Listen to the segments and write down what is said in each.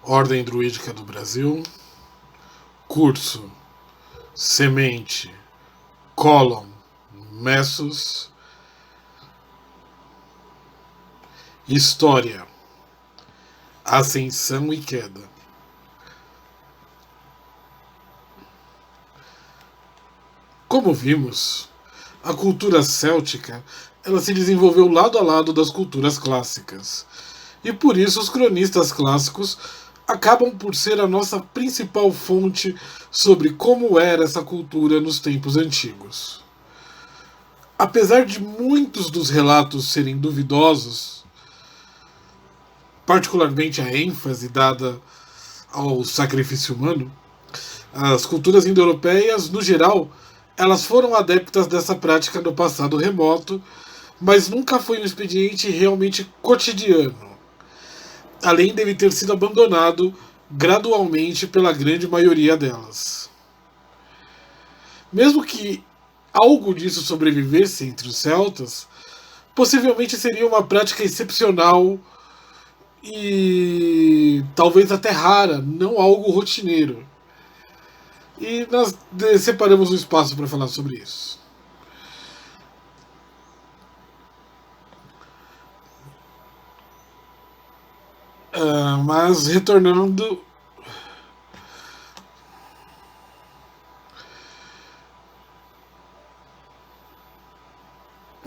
Ordem Druídica do Brasil, curso, semente, cólon, Messos, história, ascensão e queda. Como vimos, a cultura céltica ela se desenvolveu lado a lado das culturas clássicas, e por isso os cronistas clássicos acabam por ser a nossa principal fonte sobre como era essa cultura nos tempos antigos. Apesar de muitos dos relatos serem duvidosos, particularmente a ênfase dada ao sacrifício humano, as culturas indo-europeias, no geral, elas foram adeptas dessa prática no passado remoto, mas nunca foi um expediente realmente cotidiano, além dele ter sido abandonado gradualmente pela grande maioria delas. Mesmo que algo disso sobrevivesse entre os celtas, possivelmente seria uma prática excepcional e talvez até rara, não algo rotineiro. E nós separamos um espaço para falar sobre isso. Mas retornando.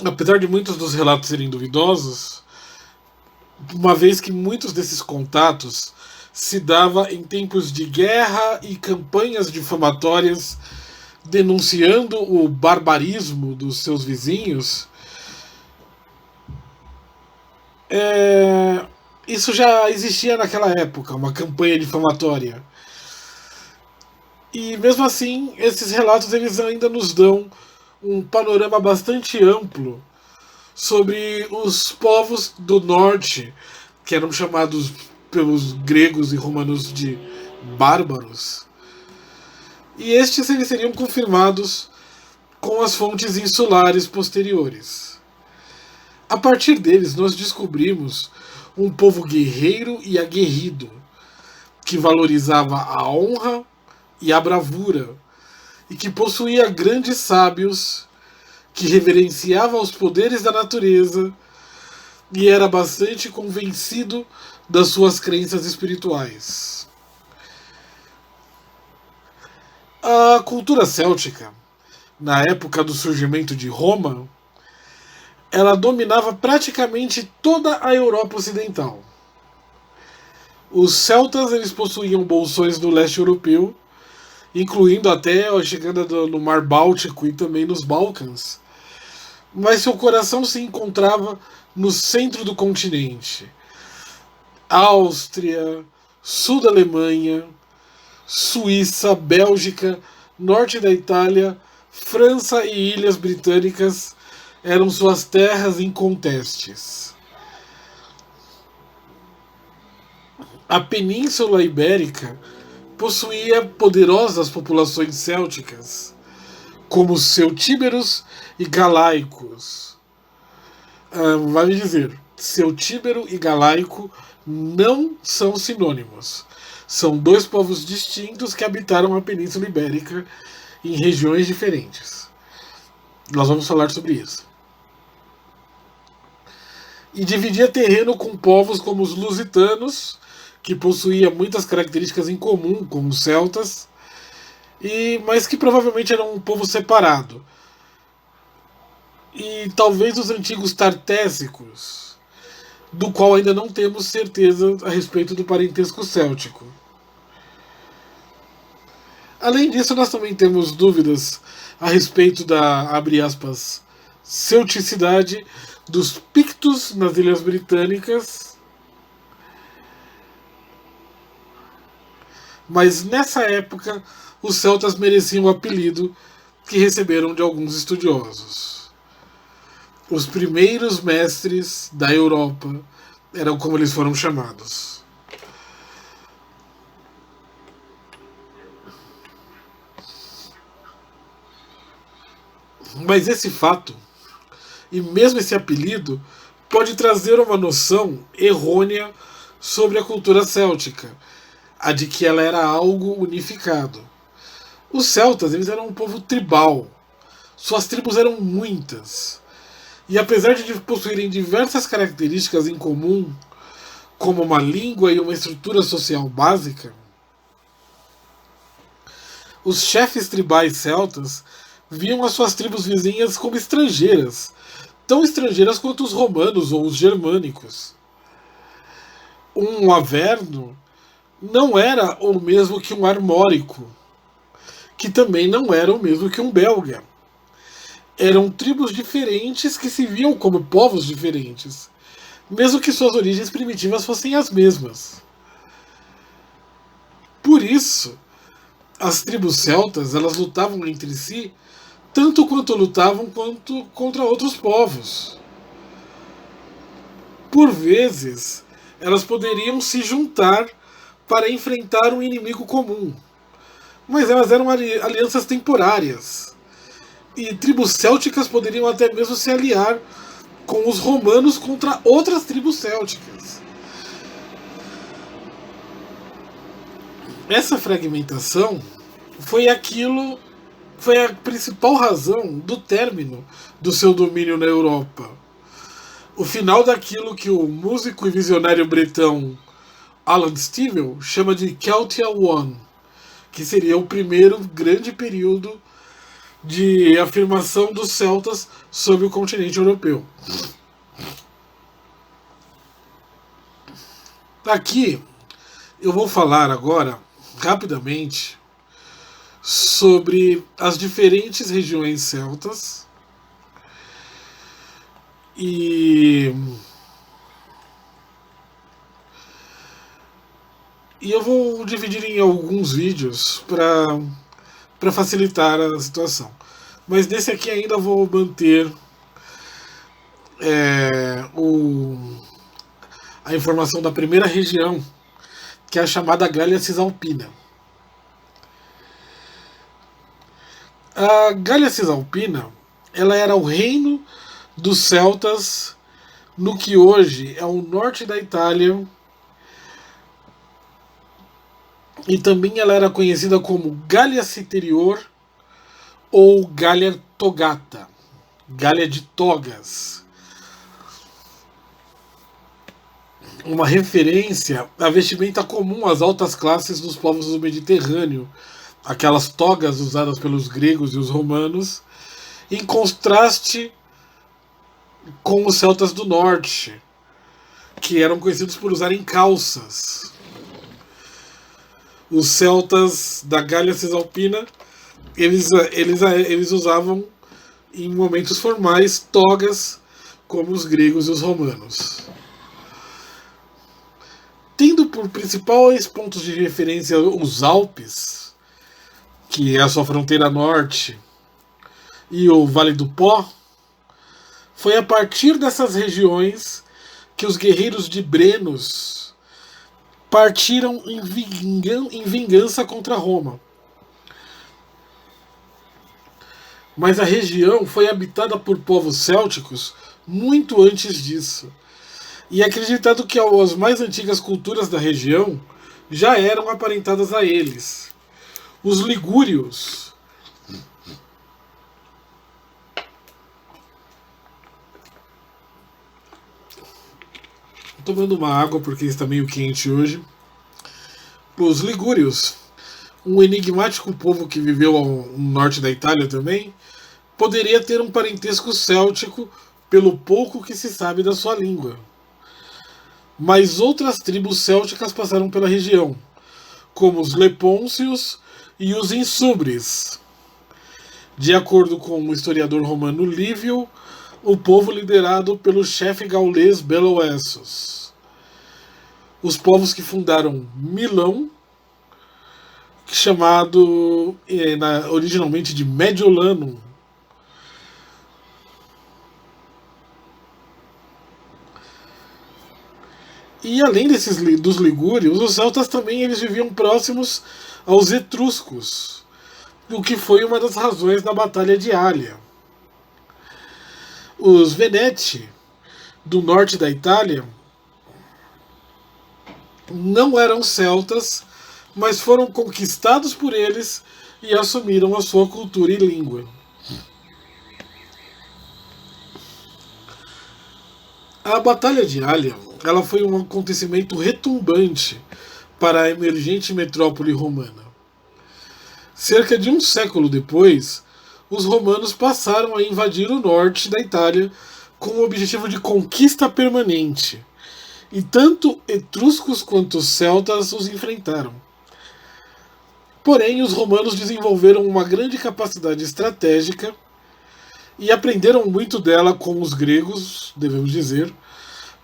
Apesar de muitos dos relatos serem duvidosos, uma vez que muitos desses contatos se dava em tempos de guerra e campanhas difamatórias denunciando o barbarismo dos seus vizinhos, isso já existia naquela época, uma campanha difamatória. E mesmo assim, esses relatos eles ainda nos dão um panorama bastante amplo sobre os povos do norte, que eram chamados pelos gregos e romanos de bárbaros. E estes eles seriam confirmados com as fontes insulares posteriores. A partir deles, nós descobrimos um povo guerreiro e aguerrido, que valorizava a honra e a bravura, e que possuía grandes sábios, que reverenciava os poderes da natureza e era bastante convencido das suas crenças espirituais. A cultura céltica, na época do surgimento de Roma, ela dominava praticamente toda a Europa Ocidental. Os celtas eles possuíam bolsões no leste europeu, incluindo até a chegada no Mar Báltico e também nos Balcãs. Mas seu coração se encontrava no centro do continente. Áustria, sul da Alemanha, Suíça, Bélgica, norte da Itália, França e Ilhas Britânicas eram suas terras incontestes. A Península Ibérica possuía poderosas populações célticas, como os celtíberos e galaicos. Vale dizer, celtíbero e galaico não são sinônimos. São dois povos distintos que habitaram a Península Ibérica em regiões diferentes. Nós vamos falar sobre isso. E dividia terreno com povos como os lusitanos, que possuía muitas características em comum com os celtas, mas que provavelmente eram um povo separado. E talvez os antigos tartésicos, do qual ainda não temos certeza a respeito do parentesco céltico. Além disso, nós também temos dúvidas a respeito da, abre aspas, celticidade dos Pictos nas Ilhas Britânicas. Mas nessa época, os celtas mereciam o apelido que receberam de alguns estudiosos. Os primeiros mestres da Europa eram como eles foram chamados. Mas esse fato, e mesmo esse apelido, pode trazer uma noção errônea sobre a cultura céltica, a de que ela era algo unificado. Os celtas, eles eram um povo tribal. Suas tribos eram muitas. E apesar de possuírem diversas características em comum, como uma língua e uma estrutura social básica, os chefes tribais celtas viam as suas tribos vizinhas como estrangeiras, tão estrangeiras quanto os romanos ou os germânicos. Um averno não era o mesmo que um armórico, que também não era o mesmo que um belga. Eram tribos diferentes que se viam como povos diferentes, mesmo que suas origens primitivas fossem as mesmas. Por isso, as tribos celtas elas lutavam entre si tanto quanto lutavam quanto contra outros povos. Por vezes, elas poderiam se juntar para enfrentar um inimigo comum, mas elas eram alianças temporárias. E tribos célticas poderiam até mesmo se aliar com os romanos contra outras tribos célticas. Essa fragmentação foi a principal razão do término do seu domínio na Europa. O final daquilo que o músico e visionário bretão Alan Stivell chama de Celtia One, que seria o primeiro grande período de afirmação dos celtas sobre o continente europeu. Aqui eu vou falar agora, rapidamente, sobre as diferentes regiões celtas e eu vou dividir em alguns vídeos para facilitar a situação. Mas nesse aqui ainda vou manter a informação da primeira região, que é a chamada Gália Cisalpina. A Gália Cisalpina ela era o reino dos celtas no que hoje é o norte da Itália, e também ela era conhecida como Gália Citerior ou Gália Togata, Gália de Togas. Uma referência à vestimenta comum às altas classes dos povos do Mediterrâneo, aquelas togas usadas pelos gregos e os romanos, em contraste com os celtas do norte, que eram conhecidos por usarem calças. Os celtas da Gália Cisalpina eles usavam em momentos formais togas como os gregos e os romanos. Tendo por principais pontos de referência os Alpes, que é a sua fronteira norte, e o Vale do Pó, foi a partir dessas regiões que os guerreiros de Brenos partiram em vingança contra Roma. Mas a região foi habitada por povos célticos muito antes disso, e é acreditado que as mais antigas culturas da região já eram aparentadas a eles. Os ligúrios, tomando uma água porque está meio quente hoje. Os ligúrios, um enigmático povo que viveu no norte da Itália também, poderia ter um parentesco céltico pelo pouco que se sabe da sua língua. Mas outras tribos célticas passaram pela região, como os Lepôncios e os Insubres. De acordo com o historiador romano Lívio, o povo liderado pelo chefe gaulês Beloessos. Os povos que fundaram Milão, chamado originalmente de Mediolanum. E além dos ligúrios, os celtas também eles viviam próximos aos etruscos, o que foi uma das razões da Batalha de Ália. Os Veneti, do norte da Itália, não eram celtas, mas foram conquistados por eles e assumiram a sua cultura e língua. A Batalha de Alha, ela foi um acontecimento retumbante para a emergente metrópole romana. Cerca de um século depois, os romanos passaram a invadir o norte da Itália com o objetivo de conquista permanente, e tanto etruscos quanto celtas os enfrentaram. Porém, os romanos desenvolveram uma grande capacidade estratégica e aprenderam muito dela com os gregos, devemos dizer,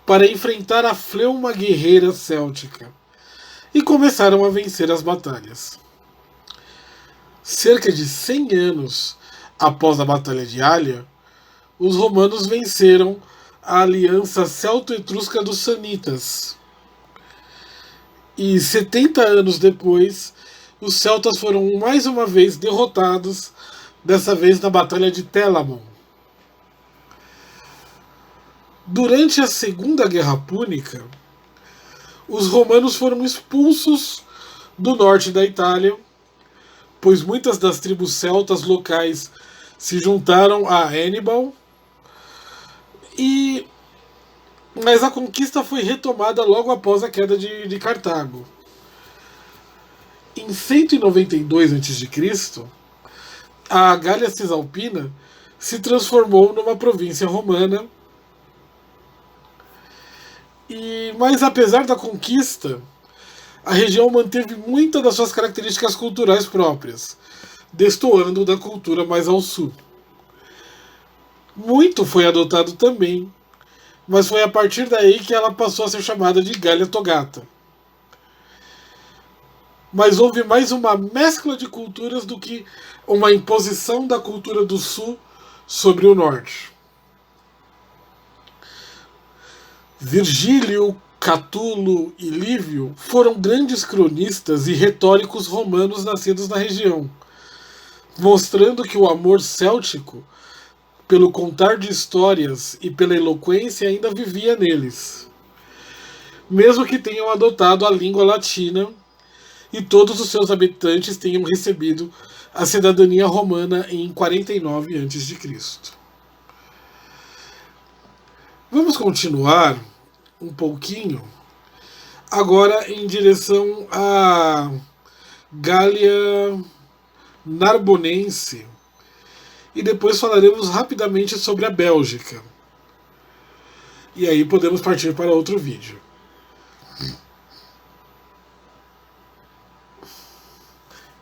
para enfrentar a fleuma guerreira céltica, e começaram a vencer as batalhas. Cerca de 100 anos após a Batalha de Alha, os romanos venceram a aliança celto-etrusca dos Sanitas. E 70 anos depois, os celtas foram mais uma vez derrotados, dessa vez na Batalha de Telamon. Durante a Segunda Guerra Púnica, os romanos foram expulsos do norte da Itália, pois muitas das tribos celtas locais se juntaram a Hannibal, mas a conquista foi retomada logo após a queda de Cartago. Em 192 a.C., a Gália Cisalpina se transformou numa província romana, mas apesar da conquista, a região manteve muitas das suas características culturais próprias, destoando da cultura mais ao sul. Muito foi adotado também, mas foi a partir daí que ela passou a ser chamada de Gália Togata. Mas houve mais uma mescla de culturas do que uma imposição da cultura do sul sobre o norte. Virgílio, Catulo e Lívio foram grandes cronistas e retóricos romanos nascidos na região, mostrando que o amor céltico pelo contar de histórias e pela eloquência ainda vivia neles, mesmo que tenham adotado a língua latina e todos os seus habitantes tenham recebido a cidadania romana em 49 a.C. Vamos continuar um pouquinho agora em direção à Gália Narbonense, e depois falaremos rapidamente sobre a Bélgica. E aí podemos partir para outro vídeo.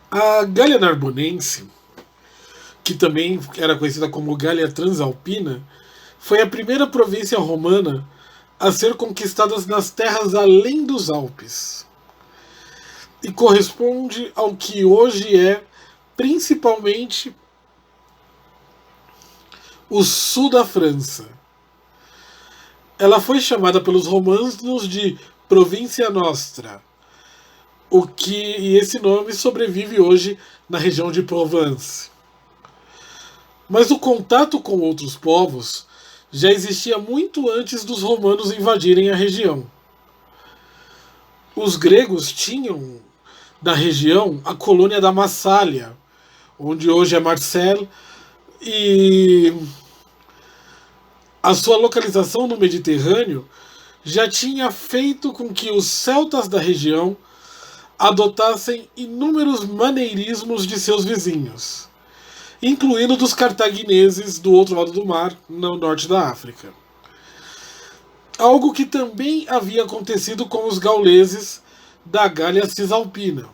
A Gália Narbonense, que também era conhecida como Gália Transalpina, foi a primeira província romana a ser conquistada nas terras além dos Alpes, e corresponde ao que hoje é principalmente o sul da França. Ela foi chamada pelos romanos de Província Nostra, e esse nome sobrevive hoje na região de Provence. Mas o contato com outros povos já existia muito antes dos romanos invadirem a região. Os gregos tinham na região a colônia da Massália, onde hoje é Marseille, e a sua localização no Mediterrâneo já tinha feito com que os celtas da região adotassem inúmeros maneirismos de seus vizinhos, incluindo dos cartagineses do outro lado do mar, no norte da África. Algo que também havia acontecido com os gauleses da Gália Cisalpina.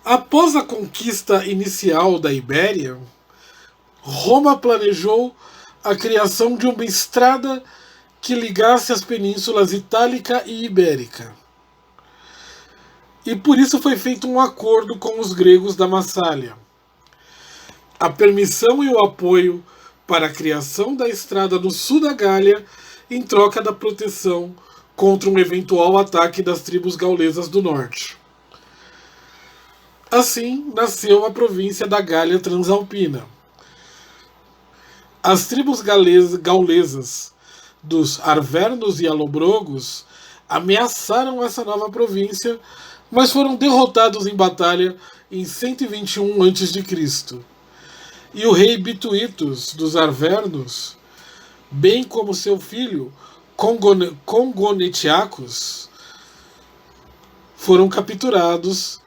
Após a conquista inicial da Ibéria, Roma planejou a criação de uma estrada que ligasse as penínsulas Itálica e Ibérica. E por isso foi feito um acordo com os gregos da Massália. A permissão e o apoio para a criação da estrada no sul da Gália, em troca da proteção contra um eventual ataque das tribos gaulesas do norte. Assim nasceu a província da Gália Transalpina. As tribos gaulesas dos Arvernos e Alobrogos ameaçaram essa nova província, mas foram derrotados em batalha em 121 a.C. E o rei Bituitos dos Arvernos, bem como seu filho Congonetiacus, foram capturados,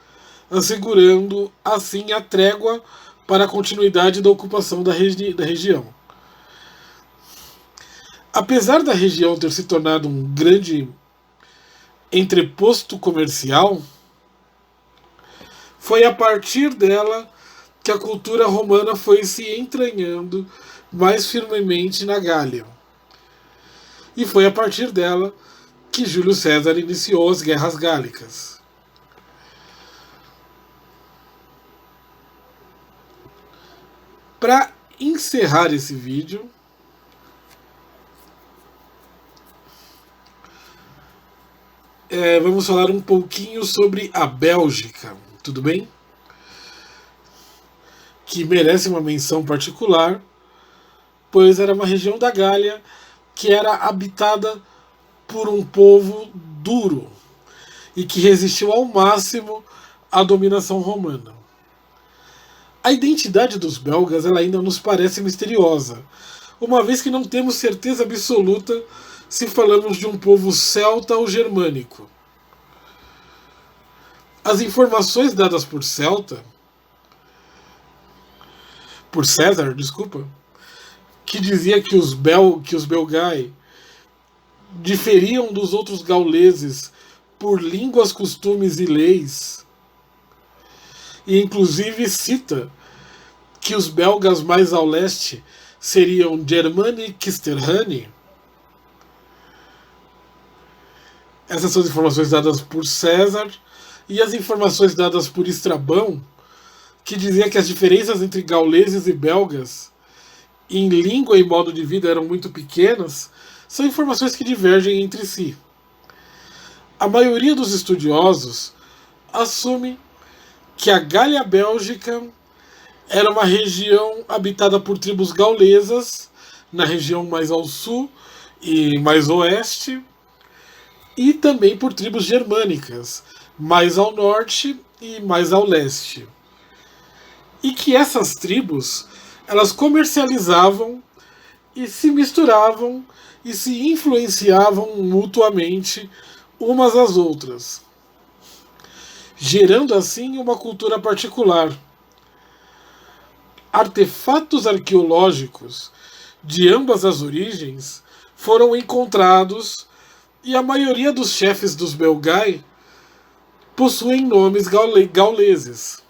assegurando assim a trégua para a continuidade da ocupação da região. Apesar da região ter se tornado um grande entreposto comercial, foi a partir dela que a cultura romana foi se entranhando mais firmemente na Gália. E foi a partir dela que Júlio César iniciou as guerras gálicas. Para encerrar esse vídeo, vamos falar um pouquinho sobre a Bélgica, tudo bem? Que merece uma menção particular, pois era uma região da Gália que era habitada por um povo duro e que resistiu ao máximo à dominação romana. A identidade dos belgas ela ainda nos parece misteriosa, uma vez que não temos certeza absoluta se falamos de um povo celta ou germânico. As informações dadas por César, que dizia que os belgai diferiam dos outros gauleses por línguas, costumes e leis, e inclusive cita que os belgas mais ao leste seriam Germanic-Sterhani. Essas são as informações dadas por César, e as informações dadas por Estrabão, que dizia que as diferenças entre gauleses e belgas em língua e modo de vida eram muito pequenas, são informações que divergem entre si. A maioria dos estudiosos assume que a Gália Bélgica era uma região habitada por tribos gaulesas, na região mais ao sul e mais oeste, e também por tribos germânicas, mais ao norte e mais ao leste. E que essas tribos, elas comercializavam e se misturavam e se influenciavam mutuamente umas às outras, gerando assim uma cultura particular. Artefatos arqueológicos de ambas as origens foram encontrados e a maioria dos chefes dos belgai possuem nomes gauleses,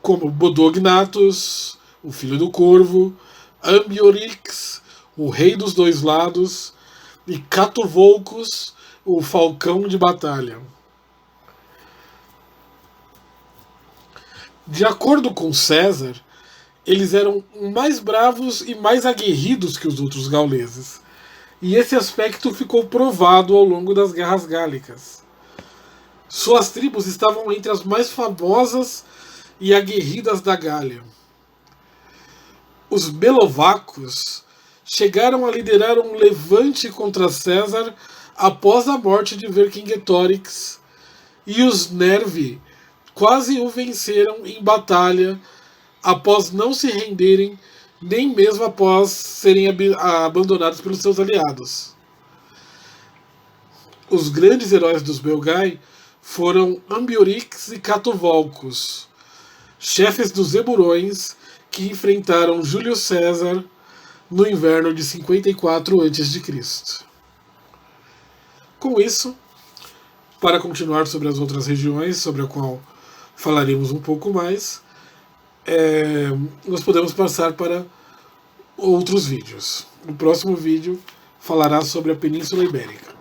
como Bodognatus, o filho do corvo, Ambiorix, o rei dos dois lados, e Catovolcus, o falcão de batalha. De acordo com César, eles eram mais bravos e mais aguerridos que os outros gauleses, e esse aspecto ficou provado ao longo das guerras gálicas. Suas tribos estavam entre as mais famosas e aguerridas da Gália. Os belovacos chegaram a liderar um levante contra César após a morte de Vercingetorix, e os Nervi quase o venceram em batalha após não se renderem, nem mesmo após serem abandonados pelos seus aliados. Os grandes heróis dos belgai foram Ambiorix e Catovolcus, chefes dos Eburões que enfrentaram Júlio César no inverno de 54 a.C. Com isso, para continuar sobre as outras regiões, sobre a qual falaremos um pouco mais, nós podemos passar para outros vídeos. O próximo vídeo falará sobre a Península Ibérica.